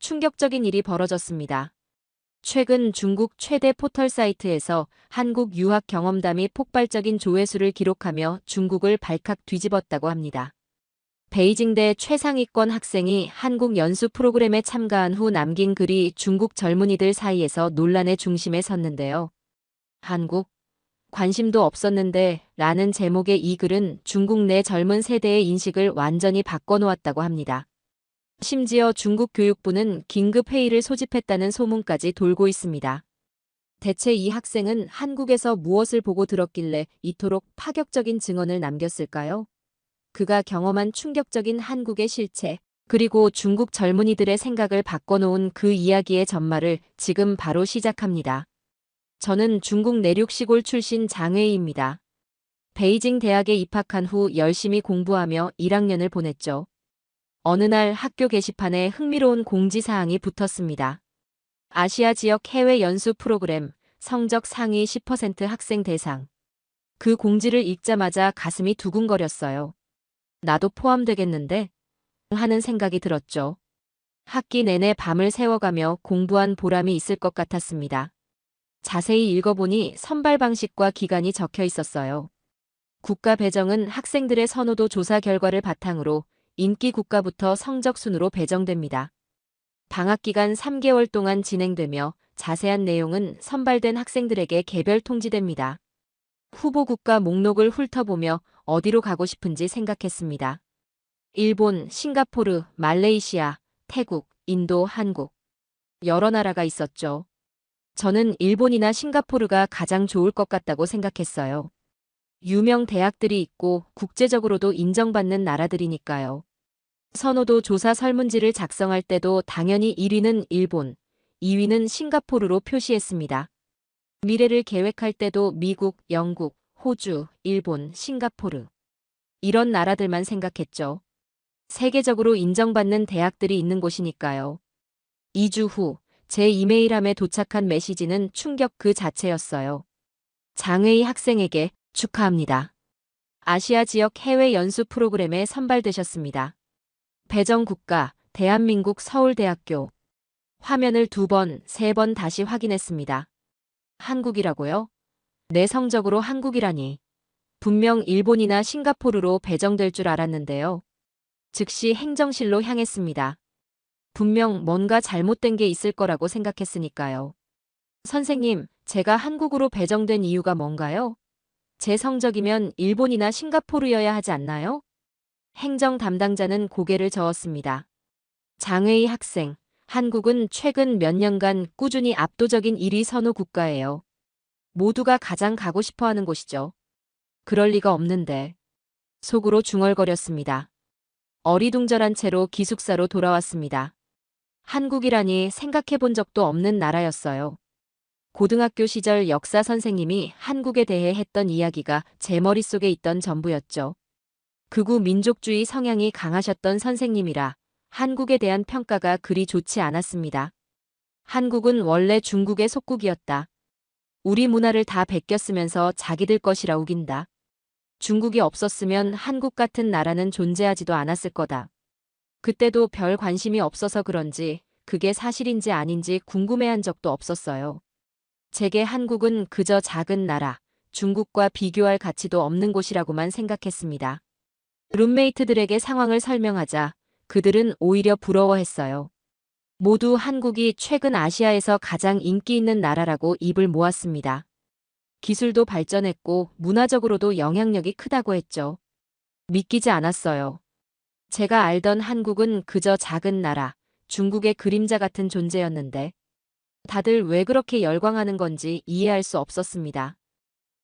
충격적인 일이 벌어졌습니다. 최근 중국 최대 포털 사이트에서 한국 유학 경험담이 폭발적인 조회수를 기록하며 중국을 발칵 뒤집었다고 합니다. 베이징대 최상위권 학생이 한국 연수 프로그램에 참가한 후 남긴 글이 중국 젊은이들 사이에서 논란의 중심에 섰는데요. 한국? 관심도 없었는데 라는 제목의 이 글은 중국 내 젊은 세대의 인식을 완전히 바꿔놓았다고 합니다. 심지어 중국 교육부는 긴급 회의를 소집했다는 소문까지 돌고 있습니다. 대체 이 학생은 한국에서 무엇을 보고 들었길래 이토록 파격적인 증언을 남겼을까요? 그가 경험한 충격적인 한국의 실체, 그리고 중국 젊은이들의 생각을 바꿔놓은 그 이야기의 전말을 지금 바로 시작합니다. 저는 중국 내륙 시골 출신 장웨이입니다. 베이징 대학에 입학한 후 열심히 공부하며 1학년을 보냈죠. 어느 날 학교 게시판에 흥미로운 공지사항이 붙었습니다. 아시아 지역 해외 연수 프로그램, 성적 상위 10% 학생 대상. 그 공지를 읽자마자 가슴이 두근거렸어요. 나도 포함되겠는데? 하는 생각이 들었죠. 학기 내내 밤을 새워가며 공부한 보람이 있을 것 같았습니다. 자세히 읽어보니 선발 방식과 기간이 적혀 있었어요. 국가 배정은 학생들의 선호도 조사 결과를 바탕으로 인기 국가부터 성적 순으로 배정됩니다. 방학 기간 3개월 동안 진행되며 자세한 내용은 선발된 학생들에게 개별 통지됩니다. 후보 국가 목록을 훑어보며 어디로 가고 싶은지 생각했습니다. 일본, 싱가포르, 말레이시아, 태국, 인도, 한국. 여러 나라가 있었죠. 저는 일본이나 싱가포르가 가장 좋을 것 같다고 생각했어요. 유명 대학들이 있고 국제적으로도 인정받는 나라들이니까요. 선호도 조사 설문지를 작성할 때도 당연히 1위는 일본, 2위는 싱가포르로 표시했습니다. 미래를 계획할 때도 미국, 영국, 호주, 일본, 싱가포르. 이런 나라들만 생각했죠. 세계적으로 인정받는 대학들이 있는 곳이니까요. 2주 후, 제 이메일함에 도착한 메시지는 충격 그 자체였어요. 장웨이 학생에게 축하합니다. 아시아 지역 해외 연수 프로그램에 선발되셨습니다. 배정 국가, 대한민국 서울대학교. 화면을 2번, 3번 다시 확인했습니다. 한국이라고요? 내 성적으로 한국이라니. 분명 일본이나 싱가포르로 배정될 줄 알았는데요. 즉시 행정실로 향했습니다. 분명 뭔가 잘못된 게 있을 거라고 생각했으니까요. 선생님, 제가 한국으로 배정된 이유가 뭔가요? 제 성적이면 일본이나 싱가포르여야 하지 않나요? 행정 담당자는 고개를 저었습니다. 장웨이 학생, 한국은 최근 몇 년간 꾸준히 압도적인 1위 선호 국가예요. 모두가 가장 가고 싶어 하는 곳이죠. 그럴 리가 없는데. 속으로 중얼거렸습니다. 어리둥절한 채로 기숙사로 돌아왔습니다. 한국이라니 생각해 본 적도 없는 나라였어요. 고등학교 시절 역사 선생님이 한국에 대해 했던 이야기가 제 머릿속에 있던 전부였죠. 극우 민족주의 성향이 강하셨던 선생님이라 한국에 대한 평가가 그리 좋지 않았습니다. 한국은 원래 중국의 속국이었다. 우리 문화를 다 베꼈으면서 자기들 것이라 우긴다. 중국이 없었으면 한국 같은 나라는 존재하지도 않았을 거다. 그때도 별 관심이 없어서 그런지 그게 사실인지 아닌지 궁금해한 적도 없었어요. 제게 한국은 그저 작은 나라, 중국과 비교할 가치도 없는 곳이라고만 생각했습니다. 룸메이트들에게 상황을 설명하자 그들은 오히려 부러워했어요. 모두 한국이 최근 아시아에서 가장 인기 있는 나라라고 입을 모았습니다. 기술도 발전했고 문화적으로도 영향력이 크다고 했죠. 믿기지 않았어요. 제가 알던 한국은 그저 작은 나라, 중국의 그림자 같은 존재였는데 다들 왜 그렇게 열광하는 건지 이해할 수 없었습니다.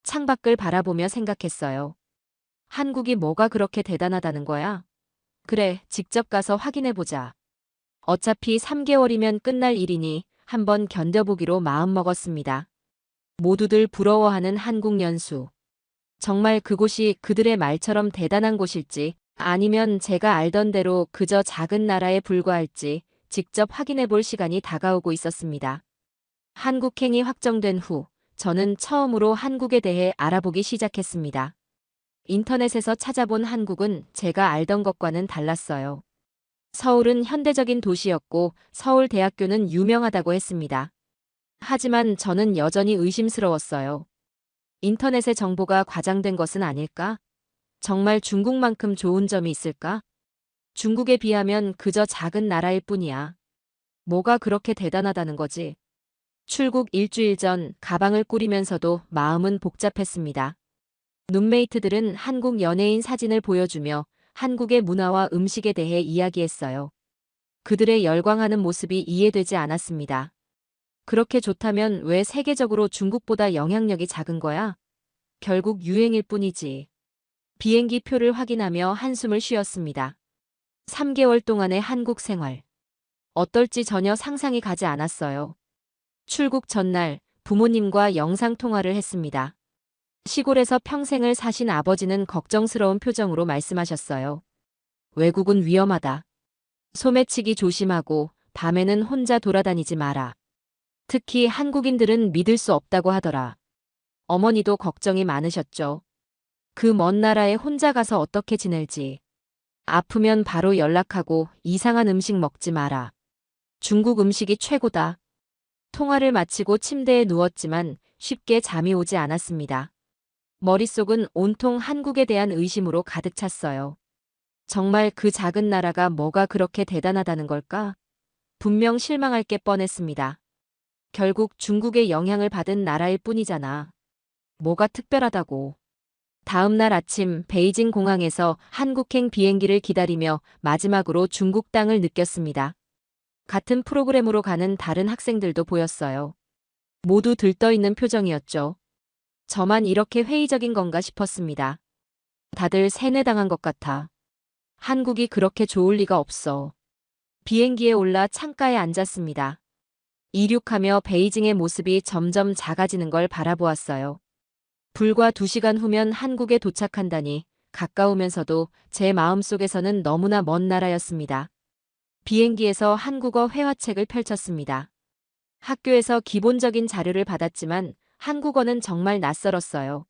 창밖을 바라보며 생각했어요. 한국이 뭐가 그렇게 대단하다는 거야? 그래, 직접 가서 확인해보자. 어차피 3개월이면 끝날 일이니 한번 견뎌보기로 마음먹었습니다. 모두들 부러워하는 한국 연수. 정말 그곳이 그들의 말처럼 대단한 곳일지 아니면 제가 알던 대로 그저 작은 나라에 불과할지 직접 확인해볼 시간이 다가오고 있었습니다. 한국행이 확정된 후 저는 처음으로 한국에 대해 알아보기 시작했습니다. 인터넷에서 찾아본 한국은 제가 알던 것과는 달랐어요. 서울은 현대적인 도시였고 서울대학교는 유명하다고 했습니다. 하지만 저는 여전히 의심스러웠어요. 인터넷의 정보가 과장된 것은 아닐까? 정말 중국만큼 좋은 점이 있을까? 중국에 비하면 그저 작은 나라일 뿐이야. 뭐가 그렇게 대단하다는 거지? 출국 일주일 전 가방을 꾸리면서도 마음은 복잡했습니다. 룸메이트들은 한국 연예인 사진을 보여주며 한국의 문화와 음식에 대해 이야기했어요. 그들의 열광하는 모습이 이해되지 않았습니다. 그렇게 좋다면 왜 세계적으로 중국보다 영향력이 작은 거야? 결국 유행일 뿐이지. 비행기 표를 확인하며 한숨을 쉬었습니다. 3개월 동안의 한국 생활. 어떨지 전혀 상상이 가지 않았어요. 출국 전날 부모님과 영상통화를 했습니다. 시골에서 평생을 사신 아버지는 걱정스러운 표정으로 말씀하셨어요. 외국은 위험하다. 소매치기 조심하고 밤에는 혼자 돌아다니지 마라. 특히 한국인들은 믿을 수 없다고 하더라. 어머니도 걱정이 많으셨죠. 그 먼 나라에 혼자 가서 어떻게 지낼지. 아프면 바로 연락하고 이상한 음식 먹지 마라. 중국 음식이 최고다. 통화를 마치고 침대에 누웠지만 쉽게 잠이 오지 않았습니다. 머릿속은 온통 한국에 대한 의심으로 가득 찼어요. 정말 그 작은 나라가 뭐가 그렇게 대단하다는 걸까? 분명 실망할 게 뻔했습니다. 결국 중국의 영향을 받은 나라일 뿐이잖아. 뭐가 특별하다고. 다음 날 아침 베이징 공항에서 한국행 비행기를 기다리며 마지막으로 중국 땅을 느꼈습니다. 같은 프로그램으로 가는 다른 학생들도 보였어요. 모두 들떠있는 표정이었죠. 저만 이렇게 회의적인 건가 싶었습니다. 다들 세뇌당한 것 같아. 한국이 그렇게 좋을 리가 없어. 비행기에 올라 창가에 앉았습니다. 이륙하며 베이징의 모습이 점점 작아지는 걸 바라보았어요. 불과 2시간 후면 한국에 도착한다니 가까우면서도 제 마음속에서는 너무나 먼 나라였습니다. 비행기에서 한국어 회화책을 펼쳤습니다. 학교에서 기본적인 자료를 받았지만 한국어는 정말 낯설었어요.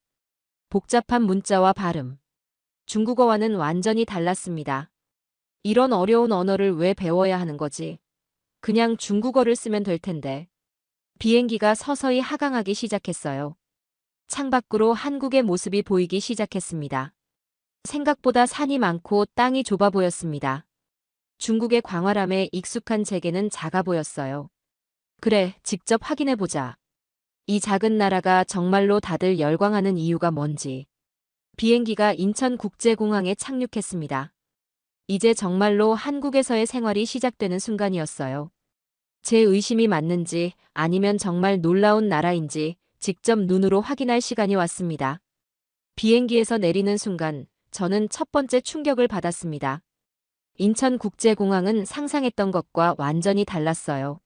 복잡한 문자와 발음. 중국어와는 완전히 달랐습니다. 이런 어려운 언어를 왜 배워야 하는 거지? 그냥 중국어를 쓰면 될 텐데. 비행기가 서서히 하강하기 시작했어요. 창밖으로 한국의 모습이 보이기 시작했습니다. 생각보다 산이 많고 땅이 좁아 보였습니다. 중국의 광활함에 익숙한 제게는 작아 보였어요. 그래, 직접 확인해보자. 이 작은 나라가 정말로 다들 열광하는 이유가 뭔지. 비행기가 인천국제공항에 착륙했습니다. 이제 정말로 한국에서의 생활이 시작되는 순간이었어요. 제 의심이 맞는지 아니면 정말 놀라운 나라인지 직접 눈으로 확인할 시간이 왔습니다. 비행기에서 내리는 순간 저는 첫 번째 충격을 받았습니다. 인천국제공항은 상상했던 것과 완전히 달랐어요.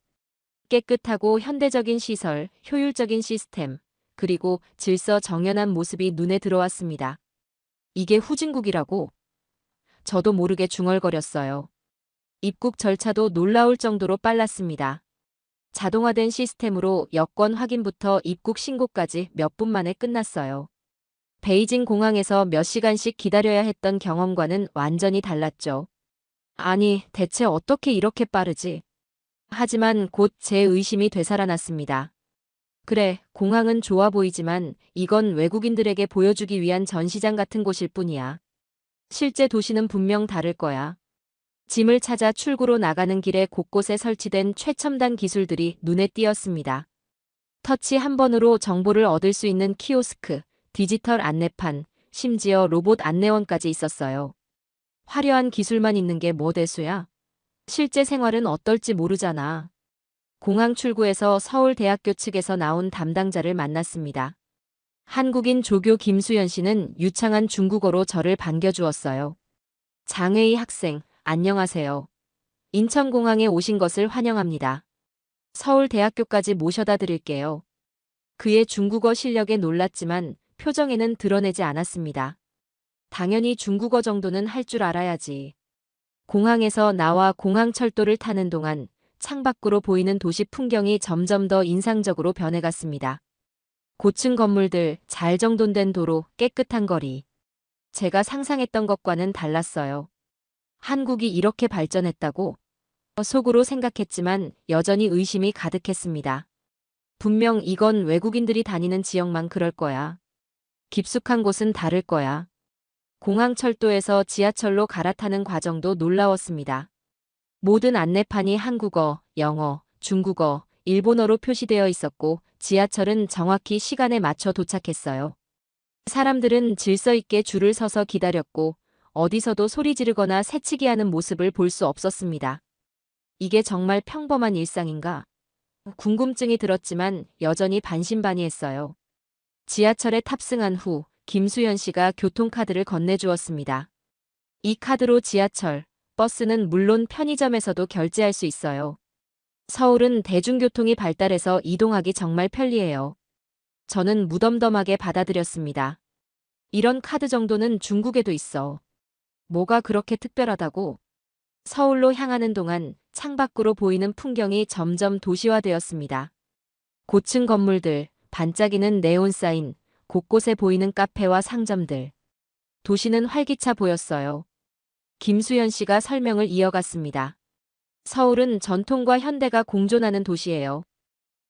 깨끗하고 현대적인 시설, 효율적인 시스템, 그리고 질서 정연한 모습이 눈에 들어왔습니다. 이게 후진국이라고? 저도 모르게 중얼거렸어요. 입국 절차도 놀라울 정도로 빨랐습니다. 자동화된 시스템으로 여권 확인부터 입국 신고까지 몇 분 만에 끝났어요. 베이징 공항에서 몇 시간씩 기다려야 했던 경험과는 완전히 달랐죠. 아니, 대체 어떻게 이렇게 빠르지? 하지만 곧 제 의심이 되살아났습니다. 그래, 공항은 좋아 보이지만 이건 외국인들에게 보여주기 위한 전시장 같은 곳일 뿐이야. 실제 도시는 분명 다를 거야. 짐을 찾아 출구로 나가는 길에 곳곳에 설치된 최첨단 기술들이 눈에 띄었습니다. 터치 한 번으로 정보를 얻을 수 있는 키오스크, 디지털 안내판, 심지어 로봇 안내원까지 있었어요. 화려한 기술만 있는 게 뭐 대수야? 실제 생활은 어떨지 모르잖아. 공항 출구에서 서울대학교 측에서 나온 담당자를 만났습니다. 한국인 조교 김수연 씨는 유창한 중국어로 저를 반겨주었어요. 장혜희 학생, 안녕하세요. 인천공항에 오신 것을 환영합니다. 서울대학교까지 모셔다 드릴게요. 그의 중국어 실력에 놀랐지만 표정에는 드러내지 않았습니다. 당연히 중국어 정도는 할 줄 알아야지. 공항에서 나와 공항철도를 타는 동안 창밖으로 보이는 도시 풍경이 점점 더 인상적으로 변해갔습니다. 고층 건물들, 잘 정돈된 도로, 깨끗한 거리. 제가 상상했던 것과는 달랐어요. 한국이 이렇게 발전했다고? 속으로 생각했지만 여전히 의심이 가득했습니다. 분명 이건 외국인들이 다니는 지역만 그럴 거야. 깊숙한 곳은 다를 거야. 공항철도에서 지하철로 갈아타는 과정도 놀라웠습니다. 모든 안내판이 한국어, 영어, 중국어, 일본어로 표시되어 있었고 지하철은 정확히 시간에 맞춰 도착했어요. 사람들은 질서 있게 줄을 서서 기다렸고 어디서도 소리 지르거나 새치기하는 모습을 볼 수 없었습니다. 이게 정말 평범한 일상인가? 궁금증이 들었지만 여전히 반신반의했어요. 지하철에 탑승한 후 김수현 씨가 교통카드를 건네주었습니다. 이 카드로 지하철, 버스는 물론 편의점에서도 결제할 수 있어요. 서울은 대중교통이 발달해서 이동하기 정말 편리해요. 저는 무덤덤하게 받아들였습니다. 이런 카드 정도는 중국에도 있어. 뭐가 그렇게 특별하다고? 서울로 향하는 동안 창밖으로 보이는 풍경이 점점 도시화되었습니다. 고층 건물들, 반짝이는 네온 사인, 곳곳에 보이는 카페와 상점들. 도시는 활기차 보였어요. 김수현 씨가 설명을 이어갔습니다. 서울은 전통과 현대가 공존하는 도시예요.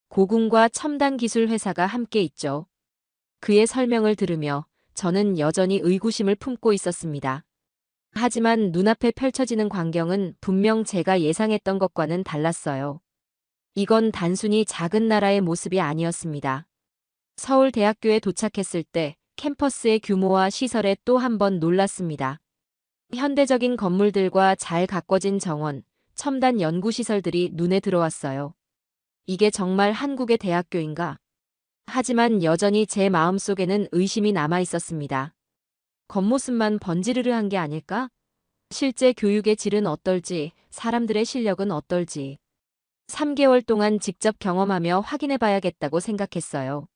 고궁과 첨단 기술 회사가 함께 있죠. 그의 설명을 들으며 저는 여전히 의구심을 품고 있었습니다. 하지만 눈앞에 펼쳐지는 광경은 분명 제가 예상했던 것과는 달랐어요. 이건 단순히 작은 나라의 모습이 아니었습니다. 서울대학교에 도착했을 때 캠퍼스의 규모와 시설에 또 한 번 놀랐습니다. 현대적인 건물들과 잘 가꿔진 정원, 첨단 연구시설들이 눈에 들어왔어요. 이게 정말 한국의 대학교인가? 하지만 여전히 제 마음속에는 의심이 남아 있었습니다. 겉모습만 번지르르한 게 아닐까? 실제 교육의 질은 어떨지, 사람들의 실력은 어떨지. 3개월 동안 직접 경험하며 확인해 봐야겠다고 생각했어요.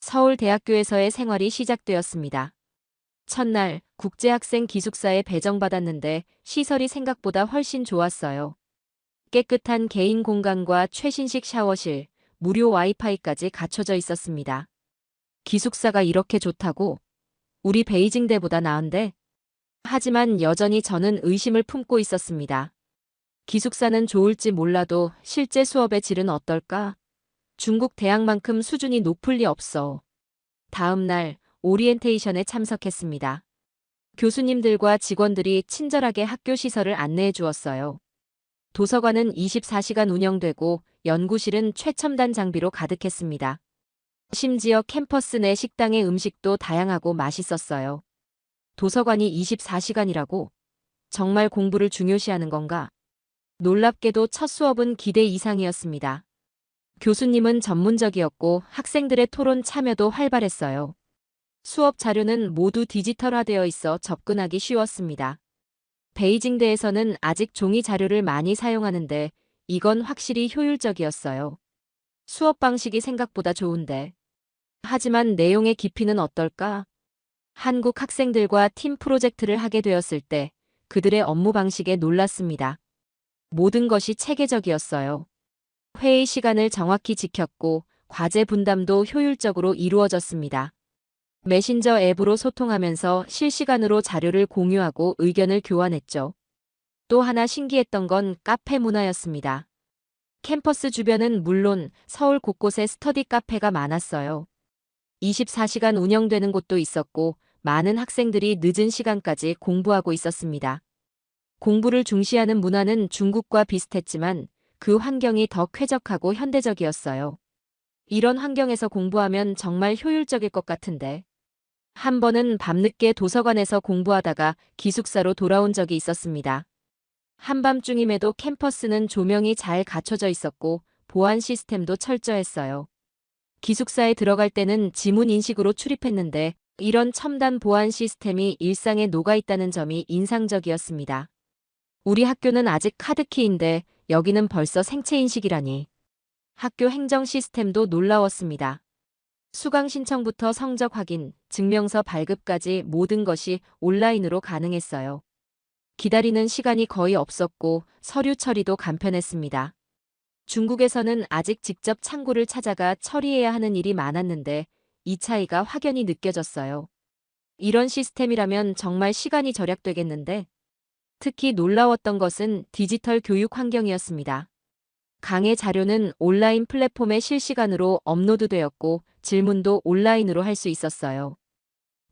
서울대학교에서의 생활이 시작되었습니다. 첫날 국제학생 기숙사에 배정받았는데 시설이 생각보다 훨씬 좋았어요. 깨끗한 개인 공간과 최신식 샤워실, 무료 와이파이까지 갖춰져 있었습니다. 기숙사가 이렇게 좋다고? 우리 베이징대보다 나은데? 하지만 여전히 저는 의심을 품고 있었습니다. 기숙사는 좋을지 몰라도 실제 수업의 질은 어떨까? 중국 대학만큼 수준이 높을 리 없어. 다음 날 오리엔테이션에 참석했습니다. 교수님들과 직원들이 친절하게 학교 시설을 안내해 주었어요. 도서관은 24시간 운영되고 연구실은 최첨단 장비로 가득했습니다. 심지어 캠퍼스 내 식당의 음식도 다양하고 맛있었어요. 도서관이 24시간이라고? 정말 공부를 중요시하는 건가? 놀랍게도 첫 수업은 기대 이상이었습니다. 교수님은 전문적이었고 학생들의 토론 참여도 활발했어요. 수업 자료는 모두 디지털화되어 있어 접근하기 쉬웠습니다. 베이징대에서는 아직 종이 자료를 많이 사용하는데 이건 확실히 효율적이었어요. 수업 방식이 생각보다 좋은데. 하지만 내용의 깊이는 어떨까? 한국 학생들과 팀 프로젝트를 하게 되었을 때 그들의 업무 방식에 놀랐습니다. 모든 것이 체계적이었어요. 회의 시간을 정확히 지켰고 과제 분담도 효율적으로 이루어졌습니다. 메신저 앱으로 소통하면서 실시간으로 자료를 공유하고 의견을 교환했죠. 또 하나 신기했던 건 카페 문화였습니다. 캠퍼스 주변은 물론 서울 곳곳에 스터디 카페가 많았어요. 24시간 운영되는 곳도 있었고 많은 학생들이 늦은 시간까지 공부하고 있었습니다. 공부를 중시하는 문화는 중국과 비슷했지만 그 환경이 더 쾌적하고 현대적이었어요. 이런 환경에서 공부하면 정말 효율적일 것 같은데. 한 번은 밤늦게 도서관에서 공부하다가 기숙사로 돌아온 적이 있었습니다. 한밤중임에도 캠퍼스는 조명이 잘 갖춰져 있었고 보안 시스템도 철저했어요. 기숙사에 들어갈 때는 지문 인식으로 출입했는데 이런 첨단 보안 시스템이 일상에 녹아있다는 점이 인상적이었습니다. 우리 학교는 아직 카드키인데 여기는 벌써 생체 인식이라니. 학교 행정 시스템도 놀라웠습니다. 수강 신청부터 성적 확인, 증명서 발급까지 모든 것이 온라인으로 가능했어요. 기다리는 시간이 거의 없었고 서류 처리도 간편했습니다. 중국에서는 아직 직접 창구를 찾아가 처리해야 하는 일이 많았는데 이 차이가 확연히 느껴졌어요. 이런 시스템이라면 정말 시간이 절약되겠는데? 특히 놀라웠던 것은 디지털 교육 환경이었습니다. 강의 자료는 온라인 플랫폼에 실시간으로 업로드되었고 질문도 온라인으로 할 수 있었어요.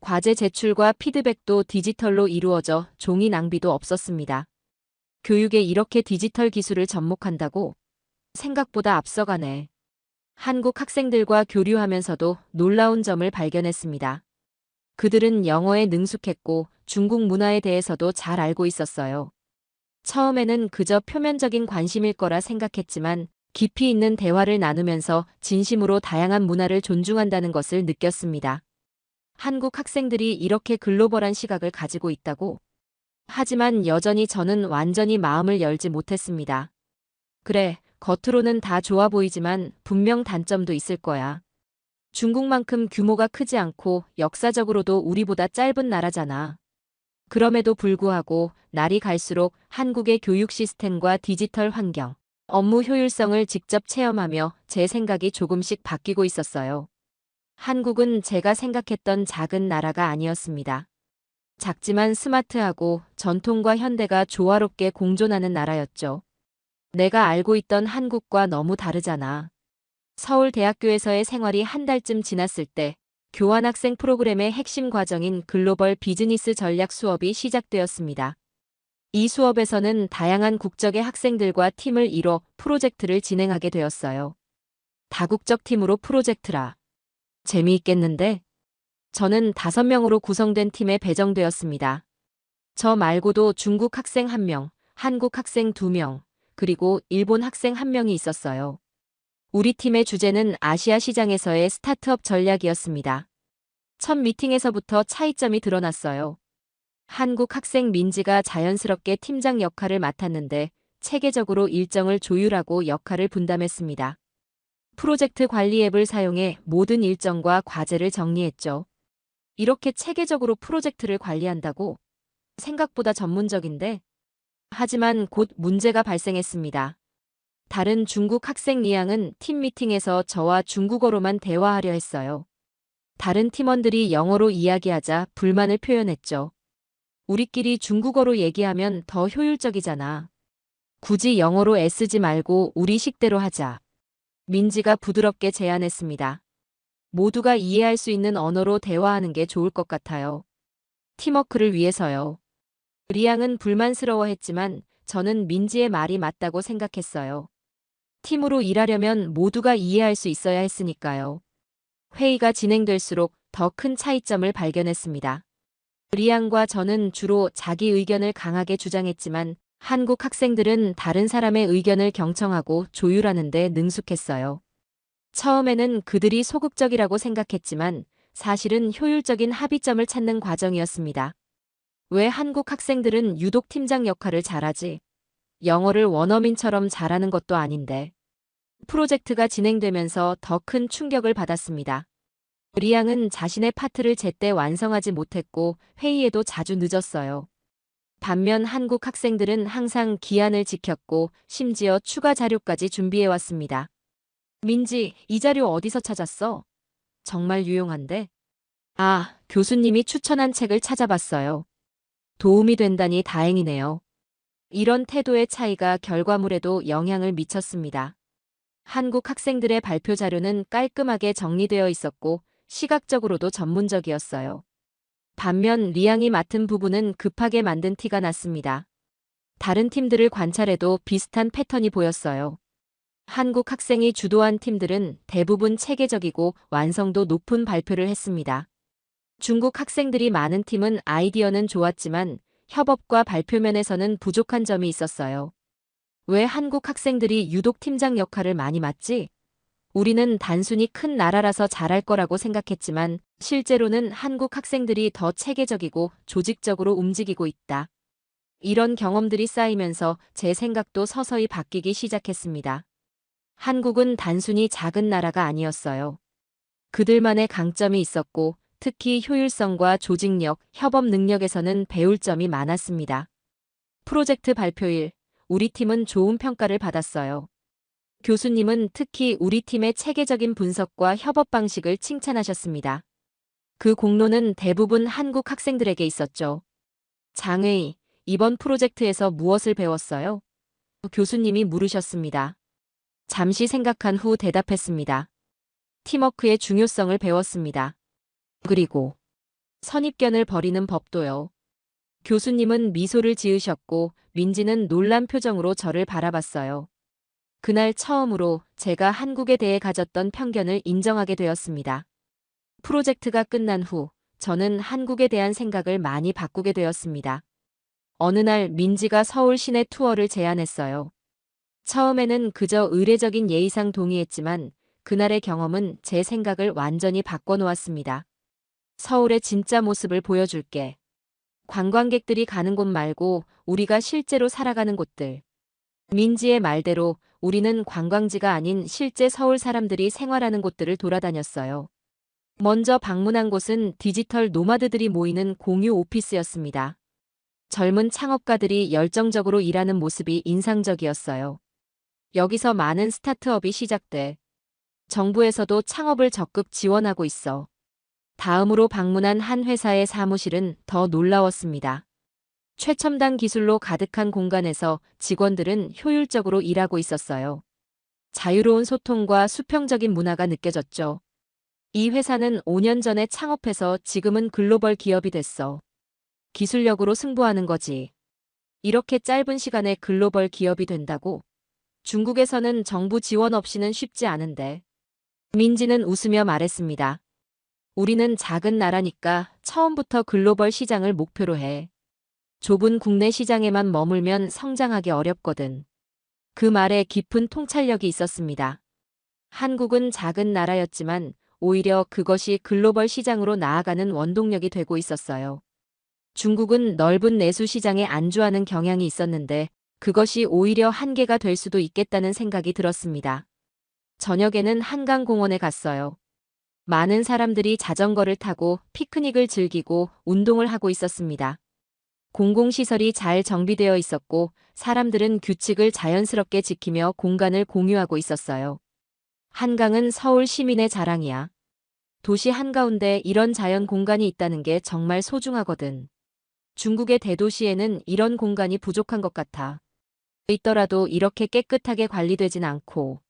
과제 제출과 피드백도 디지털로 이루어져 종이 낭비도 없었습니다. 교육에 이렇게 디지털 기술을 접목한다고? 생각보다 앞서가네. 한국 학생들과 교류하면서도 놀라운 점을 발견했습니다. 그들은 영어에 능숙했고 중국 문화에 대해서도 잘 알고 있었어요. 처음에는 그저 표면적인 관심일 거라 생각했지만 깊이 있는 대화를 나누면서 진심으로 다양한 문화를 존중한다는 것을 느꼈습니다. 한국 학생들이 이렇게 글로벌한 시각을 가지고 있다고? 하지만 여전히 저는 완전히 마음을 열지 못했습니다. 그래, 겉으로는 다 좋아 보이지만 분명 단점도 있을 거야. 중국만큼 규모가 크지 않고 역사적으로도 우리보다 짧은 나라잖아. 그럼에도 불구하고 날이 갈수록 한국의 교육 시스템과 디지털 환경, 업무 효율성을 직접 체험하며 제 생각이 조금씩 바뀌고 있었어요. 한국은 제가 생각했던 작은 나라가 아니었습니다. 작지만 스마트하고 전통과 현대가 조화롭게 공존하는 나라였죠. 내가 알고 있던 한국과 너무 다르잖아. 서울대학교에서의 생활이 한 달쯤 지났을 때 교환학생 프로그램의 핵심 과정인 글로벌 비즈니스 전략 수업이 시작되었습니다. 이 수업에서는 다양한 국적의 학생들과 팀을 이뤄 프로젝트를 진행하게 되었어요. 다국적 팀으로 프로젝트라. 재미있겠는데? 저는 5명으로 구성된 팀에 배정되었습니다. 저 말고도 중국 학생 1명, 한국 학생 2명, 그리고 일본 학생 1명이 있었어요. 우리 팀의 주제는 아시아 시장에서의 스타트업 전략이었습니다. 첫 미팅에서부터 차이점이 드러났어요. 한국 학생 민지가 자연스럽게 팀장 역할을 맡았는데 체계적으로 일정을 조율하고 역할을 분담했습니다. 프로젝트 관리 앱을 사용해 모든 일정과 과제를 정리했죠. 이렇게 체계적으로 프로젝트를 관리한다고? 생각보다 전문적인데? 하지만 곧 문제가 발생했습니다. 다른 중국 학생 리앙은 팀 미팅에서 저와 중국어로만 대화하려 했어요. 다른 팀원들이 영어로 이야기하자 불만을 표현했죠. 우리끼리 중국어로 얘기하면 더 효율적이잖아. 굳이 영어로 애쓰지 말고 우리 식대로 하자. 민지가 부드럽게 제안했습니다. 모두가 이해할 수 있는 언어로 대화하는 게 좋을 것 같아요. 팀워크를 위해서요. 리앙은 불만스러워했지만 저는 민지의 말이 맞다고 생각했어요. 팀으로 일하려면 모두가 이해할 수 있어야 했으니까요. 회의가 진행될수록 더 큰 차이점을 발견했습니다. 리앙과 저는 주로 자기 의견을 강하게 주장했지만 한국 학생들은 다른 사람의 의견을 경청하고 조율하는 데 능숙했어요. 처음에는 그들이 소극적이라고 생각했지만 사실은 효율적인 합의점을 찾는 과정이었습니다. 왜 한국 학생들은 유독 팀장 역할을 잘하지? 영어를 원어민처럼 잘하는 것도 아닌데. 프로젝트가 진행되면서 더 큰 충격을 받았습니다. 리앙은 자신의 파트를 제때 완성하지 못했고 회의에도 자주 늦었어요. 반면 한국 학생들은 항상 기한을 지켰고 심지어 추가 자료까지 준비해왔습니다. 민지, 이 자료 어디서 찾았어? 정말 유용한데? 아, 교수님이 추천한 책을 찾아봤어요. 도움이 된다니 다행이네요. 이런 태도의 차이가 결과물에도 영향을 미쳤습니다. 한국 학생들의 발표 자료는 깔끔하게 정리되어 있었고 시각적으로도 전문적이었어요. 반면 리앙이 맡은 부분은 급하게 만든 티가 났습니다. 다른 팀들을 관찰해도 비슷한 패턴이 보였어요. 한국 학생이 주도한 팀들은 대부분 체계적이고 완성도 높은 발표를 했습니다. 중국 학생들이 많은 팀은 아이디어는 좋았지만 협업과 발표 면에서는 부족한 점이 있었어요. 왜 한국 학생들이 유독 팀장 역할을 많이 맡지? 우리는 단순히 큰 나라라서 잘할 거라고 생각했지만 실제로는 한국 학생들이 더 체계적이고 조직적으로 움직이고 있다. 이런 경험들이 쌓이면서 제 생각도 서서히 바뀌기 시작했습니다. 한국은 단순히 작은 나라가 아니었어요. 그들만의 강점이 있었고 특히 효율성과 조직력, 협업 능력에서는 배울 점이 많았습니다. 프로젝트 발표일, 우리 팀은 좋은 평가를 받았어요. 교수님은 특히 우리 팀의 체계적인 분석과 협업 방식을 칭찬하셨습니다. 그 공로는 대부분 한국 학생들에게 있었죠. 장회의, 이번 프로젝트에서 무엇을 배웠어요? 교수님이 물으셨습니다. 잠시 생각한 후 대답했습니다. 팀워크의 중요성을 배웠습니다. 그리고 선입견을 버리는 법도요. 교수님은 미소를 지으셨고 민지는 놀란 표정으로 저를 바라봤어요. 그날 처음으로 제가 한국에 대해 가졌던 편견을 인정하게 되었습니다. 프로젝트가 끝난 후 저는 한국에 대한 생각을 많이 바꾸게 되었습니다. 어느 날 민지가 서울 시내 투어를 제안했어요. 처음에는 그저 의례적인 예의상 동의했지만 그날의 경험은 제 생각을 완전히 바꿔놓았습니다. 서울의 진짜 모습을 보여줄게. 관광객들이 가는 곳 말고 우리가 실제로 살아가는 곳들. 민지의 말대로 우리는 관광지가 아닌 실제 서울 사람들이 생활하는 곳들을 돌아다녔어요. 먼저 방문한 곳은 디지털 노마드들이 모이는 공유 오피스였습니다. 젊은 창업가들이 열정적으로 일하는 모습이 인상적이었어요. 여기서 많은 스타트업이 시작돼. 정부에서도 창업을 적극 지원하고 있어. 다음으로 방문한 한 회사의 사무실은 더 놀라웠습니다. 최첨단 기술로 가득한 공간에서 직원들은 효율적으로 일하고 있었어요. 자유로운 소통과 수평적인 문화가 느껴졌죠. 이 회사는 5년 전에 창업해서 지금은 글로벌 기업이 됐어. 기술력으로 승부하는 거지. 이렇게 짧은 시간에 글로벌 기업이 된다고? 중국에서는 정부 지원 없이는 쉽지 않은데. 민지는 웃으며 말했습니다. 우리는 작은 나라니까 처음부터 글로벌 시장을 목표로 해. 좁은 국내 시장에만 머물면 성장하기 어렵거든. 그 말에 깊은 통찰력이 있었습니다. 한국은 작은 나라였지만 오히려 그것이 글로벌 시장으로 나아가는 원동력이 되고 있었어요. 중국은 넓은 내수 시장에 안주하는 경향이 있었는데 그것이 오히려 한계가 될 수도 있겠다는 생각이 들었습니다. 저녁에는 한강공원에 갔어요. 많은 사람들이 자전거를 타고 피크닉을 즐기고 운동을 하고 있었습니다. 공공시설이 잘 정비되어 있었고 사람들은 규칙을 자연스럽게 지키며 공간을 공유하고 있었어요. 한강은 서울 시민의 자랑이야. 도시 한가운데 이런 자연 공간이 있다는 게 정말 소중하거든. 중국의 대도시에는 이런 공간이 부족한 것 같아. 있더라도 이렇게 깨끗하게 관리되진 않고.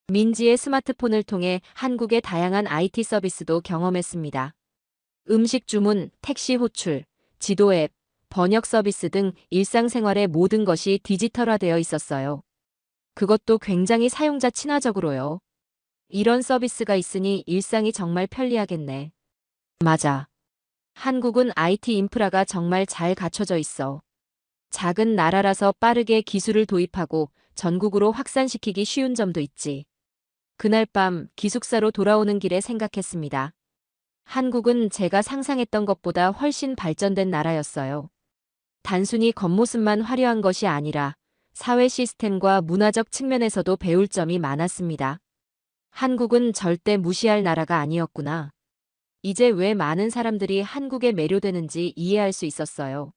민지의 스마트폰을 통해 한국의 다양한 IT 서비스도 경험했습니다. 음식 주문, 택시 호출, 지도 앱, 번역 서비스 등 일상생활의 모든 것이 디지털화되어 있었어요. 그것도 굉장히 사용자 친화적으로요. 이런 서비스가 있으니 일상이 정말 편리하겠네. 맞아. 한국은 IT 인프라가 정말 잘 갖춰져 있어. 작은 나라라서 빠르게 기술을 도입하고 전국으로 확산시키기 쉬운 점도 있지. 그날 밤 기숙사로 돌아오는 길에 생각했습니다. 한국은 제가 상상했던 것보다 훨씬 발전된 나라였어요. 단순히 겉모습만 화려한 것이 아니라 사회 시스템과 문화적 측면에서도 배울 점이 많았습니다. 한국은 절대 무시할 나라가 아니었구나. 이제 왜 많은 사람들이 한국에 매료되는지 이해할 수 있었어요.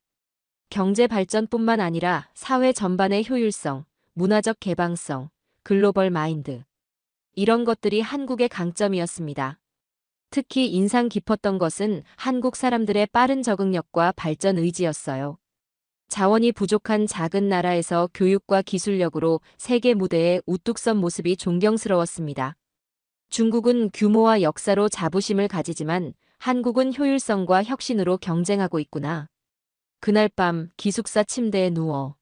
경제 발전뿐만 아니라 사회 전반의 효율성, 문화적 개방성, 글로벌 마인드. 이런 것들이 한국의 강점이었습니다. 특히 인상 깊었던 것은 한국 사람들의 빠른 적응력과 발전 의지였어요. 자원이 부족한 작은 나라에서 교육과 기술력으로 세계 무대에 우뚝 선 모습이 존경스러웠습니다. 중국은 규모와 역사로 자부심을 가지지만 한국은 효율성과 혁신으로 경쟁하고 있구나. 그날 밤 기숙사 침대에 누워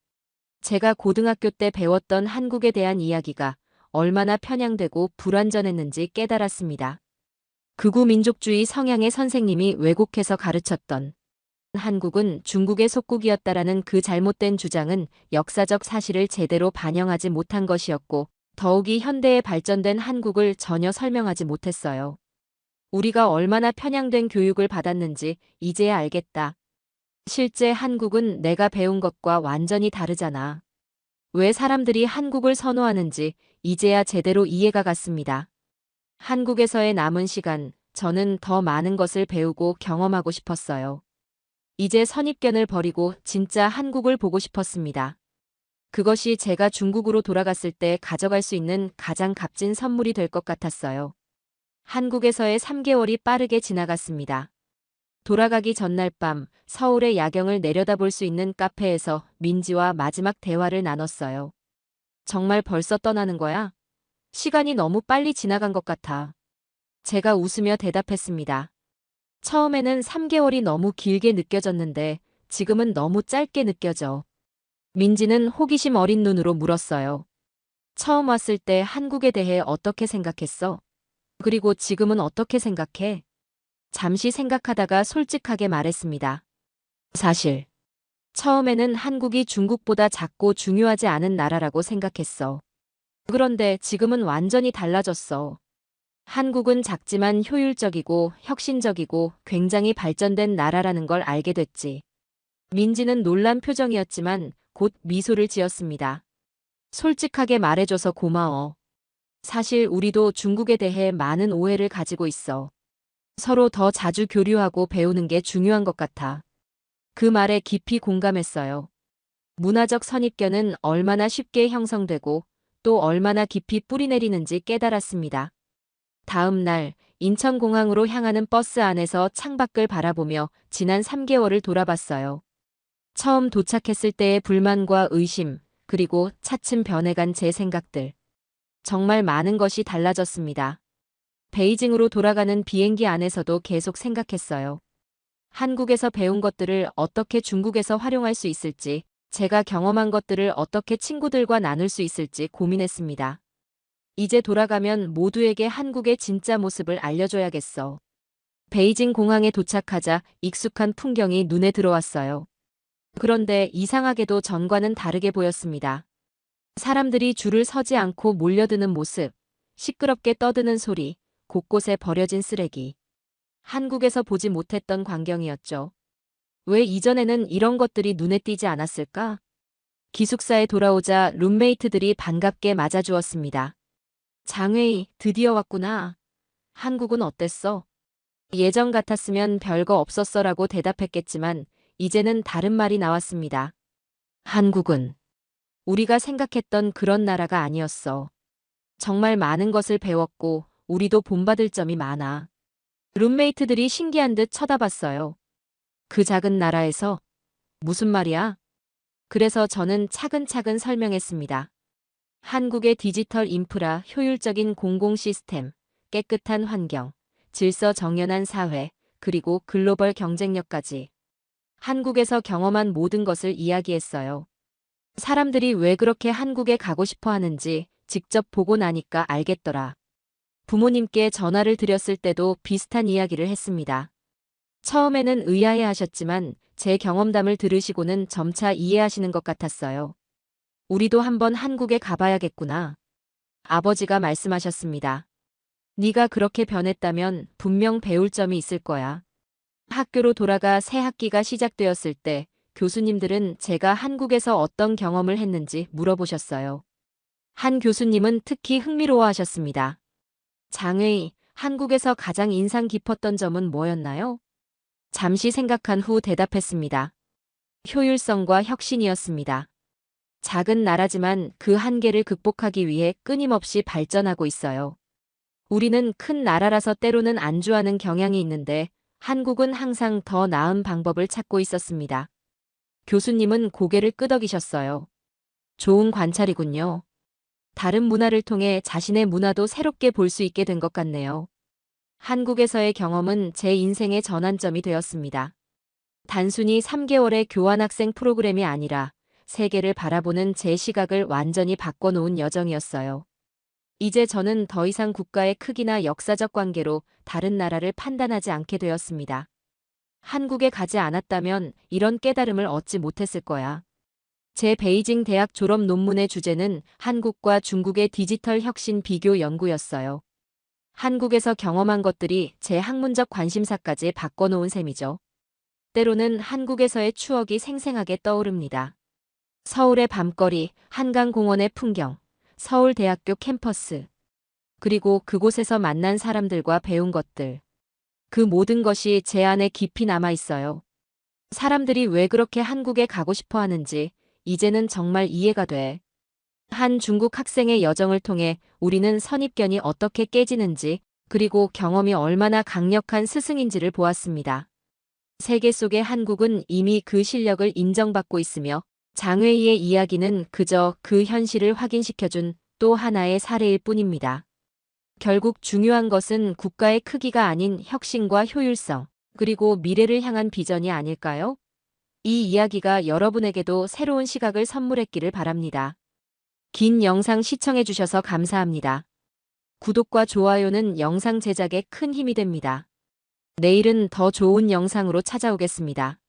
제가 고등학교 때 배웠던 한국에 대한 이야기가 얼마나 편향되고 불완전했는지 깨달았습니다. 극우 민족주의 성향의 선생님이 왜곡해서 가르쳤던 한국은 중국의 속국이었다라는 그 잘못된 주장은 역사적 사실을 제대로 반영하지 못한 것이었고 더욱이 현대에 발전된 한국을 전혀 설명하지 못했어요. 우리가 얼마나 편향된 교육을 받았는지 이제야 알겠다. 실제 한국은 내가 배운 것과 완전히 다르잖아. 왜 사람들이 한국을 선호하는지 이제야 제대로 이해가 갔습니다. 한국에서의 남은 시간, 저는 더 많은 것을 배우고 경험하고 싶었어요. 이제 선입견을 버리고 진짜 한국을 보고 싶었습니다. 그것이 제가 중국으로 돌아갔을 때 가져갈 수 있는 가장 값진 선물이 될 것 같았어요. 한국에서의 3개월이 빠르게 지나갔습니다. 돌아가기 전날 밤 서울의 야경을 내려다볼 수 있는 카페에서 민지와 마지막 대화를 나눴어요. 정말 벌써 떠나는 거야? 시간이 너무 빨리 지나간 것 같아. 제가 웃으며 대답했습니다. 처음에는 3개월이 너무 길게 느껴졌는데 지금은 너무 짧게 느껴져. 민지는 호기심 어린 눈으로 물었어요. 처음 왔을 때 한국에 대해 어떻게 생각했어? 그리고 지금은 어떻게 생각해? 잠시 생각하다가 솔직하게 말했습니다. 사실, 처음에는 한국이 중국보다 작고 중요하지 않은 나라라고 생각했어. 그런데 지금은 완전히 달라졌어. 한국은 작지만 효율적이고 혁신적이고 굉장히 발전된 나라라는 걸 알게 됐지. 민지는 놀란 표정이었지만 곧 미소를 지었습니다. 솔직하게 말해줘서 고마워. 사실 우리도 중국에 대해 많은 오해를 가지고 있어. 서로 더 자주 교류하고 배우는 게 중요한 것 같아. 그 말에 깊이 공감했어요. 문화적 선입견은 얼마나 쉽게 형성되고 또 얼마나 깊이 뿌리내리는지 깨달았습니다. 다음 날 인천공항으로 향하는 버스 안에서 창밖을 바라보며 지난 3개월을 돌아봤어요. 처음 도착했을 때의 불만과 의심, 그리고 차츰 변해간 제 생각들. 정말 많은 것이 달라졌습니다. 베이징으로 돌아가는 비행기 안에서도 계속 생각했어요. 한국에서 배운 것들을 어떻게 중국에서 활용할 수 있을지, 제가 경험한 것들을 어떻게 친구들과 나눌 수 있을지 고민했습니다. 이제 돌아가면 모두에게 한국의 진짜 모습을 알려줘야겠어. 베이징 공항에 도착하자 익숙한 풍경이 눈에 들어왔어요. 그런데 이상하게도 전과는 다르게 보였습니다. 사람들이 줄을 서지 않고 몰려드는 모습, 시끄럽게 떠드는 소리, 곳곳에 버려진 쓰레기. 한국에서 보지 못했던 광경이었죠. 왜 이전에는 이런 것들이 눈에 띄지 않았을까? 기숙사에 돌아오자 룸메이트들이 반갑게 맞아주었습니다. 장웨이, 드디어 왔구나. 한국은 어땠어? 예전 같았으면 별거 없었어라고 대답했겠지만 이제는 다른 말이 나왔습니다. 한국은 우리가 생각했던 그런 나라가 아니었어. 정말 많은 것을 배웠고 우리도 본받을 점이 많아. 룸메이트들이 신기한 듯 쳐다봤어요. 그 작은 나라에서 무슨 말이야? 그래서 저는 차근차근 설명했습니다. 한국의 디지털 인프라, 효율적인 공공 시스템, 깨끗한 환경, 질서 정연한 사회, 그리고 글로벌 경쟁력까지. 한국에서 경험한 모든 것을 이야기했어요. 사람들이 왜 그렇게 한국에 가고 싶어 하는지 직접 보고 나니까 알겠더라. 부모님께 전화를 드렸을 때도 비슷한 이야기를 했습니다. 처음에는 의아해 하셨지만 제 경험담을 들으시고는 점차 이해하시는 것 같았어요. 우리도 한번 한국에 가봐야겠구나. 아버지가 말씀하셨습니다. 네가 그렇게 변했다면 분명 배울 점이 있을 거야. 학교로 돌아가 새 학기가 시작되었을 때 교수님들은 제가 한국에서 어떤 경험을 했는지 물어보셨어요. 한 교수님은 특히 흥미로워하셨습니다. 장의, 한국에서 가장 인상 깊었던 점은 뭐였나요? 잠시 생각한 후 대답했습니다. 효율성과 혁신이었습니다. 작은 나라지만 그 한계를 극복하기 위해 끊임없이 발전하고 있어요. 우리는 큰 나라라서 때로는 안주하는 경향이 있는데 한국은 항상 더 나은 방법을 찾고 있었습니다. 교수님은 고개를 끄덕이셨어요. 좋은 관찰이군요. 다른 문화를 통해 자신의 문화도 새롭게 볼 수 있게 된 것 같네요. 한국에서의 경험은 제 인생의 전환점이 되었습니다. 단순히 3개월의 교환학생 프로그램이 아니라 세계를 바라보는 제 시각을 완전히 바꿔놓은 여정이었어요. 이제 저는 더 이상 국가의 크기나 역사적 관계로 다른 나라를 판단하지 않게 되었습니다. 한국에 가지 않았다면 이런 깨달음을 얻지 못했을 거야. 제 베이징 대학 졸업 논문의 주제는 한국과 중국의 디지털 혁신 비교 연구였어요. 한국에서 경험한 것들이 제 학문적 관심사까지 바꿔놓은 셈이죠. 때로는 한국에서의 추억이 생생하게 떠오릅니다. 서울의 밤거리, 한강공원의 풍경, 서울대학교 캠퍼스, 그리고 그곳에서 만난 사람들과 배운 것들. 그 모든 것이 제 안에 깊이 남아 있어요. 사람들이 왜 그렇게 한국에 가고 싶어 하는지 이제는 정말 이해가 돼. 한 중국 학생의 여정을 통해 우리는 선입견이 어떻게 깨지는지, 그리고 경험이 얼마나 강력한 스승인지를 보았습니다. 세계 속의 한국은 이미 그 실력을 인정받고 있으며 장웨이의 이야기는 그저 그 현실을 확인시켜준 또 하나의 사례일 뿐입니다. 결국 중요한 것은 국가의 크기가 아닌 혁신과 효율성, 그리고 미래를 향한 비전이 아닐까요? 이 이야기가 여러분에게도 새로운 시각을 선물했기를 바랍니다. 긴 영상 시청해주셔서 감사합니다. 구독과 좋아요는 영상 제작에 큰 힘이 됩니다. 내일은 더 좋은 영상으로 찾아오겠습니다.